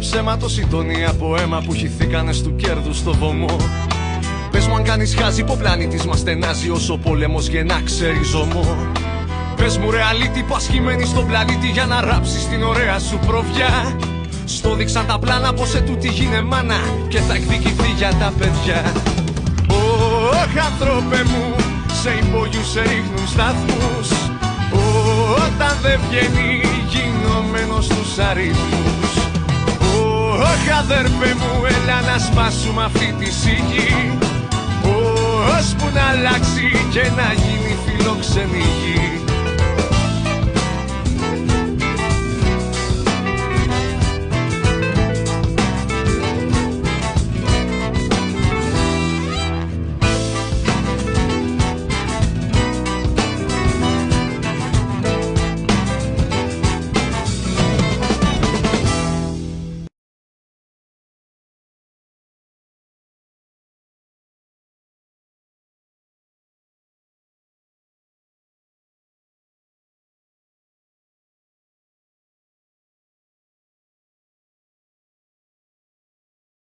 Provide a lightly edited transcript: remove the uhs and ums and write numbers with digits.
Ψέματος η τόνοι από αίμα που χυθήκανε στου κέρδους στο βωμό. Πες μου αν κάνεις χάζι που ο πλανήτης μας στενάζει όσο ο πόλεμος γεννά ξεριζωμό. Πες μου ρε αλήτη που ασχημένοι στον πλανήτη για να ράψεις την ωραία σου προβιά. Στο δείξαν τα πλάνα πως ετούτη γίνε μάνα και θα εκδικηθεί για τα παιδιά. Ωχ άνθρωπε μου, σε υπόγειους σε ρίχνουν σταθμούς. Όταν δεν βγαίνει γινωμένος στους αριθμούς. Ωχ αδέρφε μου, έλα να σπάσουμε αυτή τη σιγή. Ώσπου να αλλάξει και να γίνει φιλόξενη γη.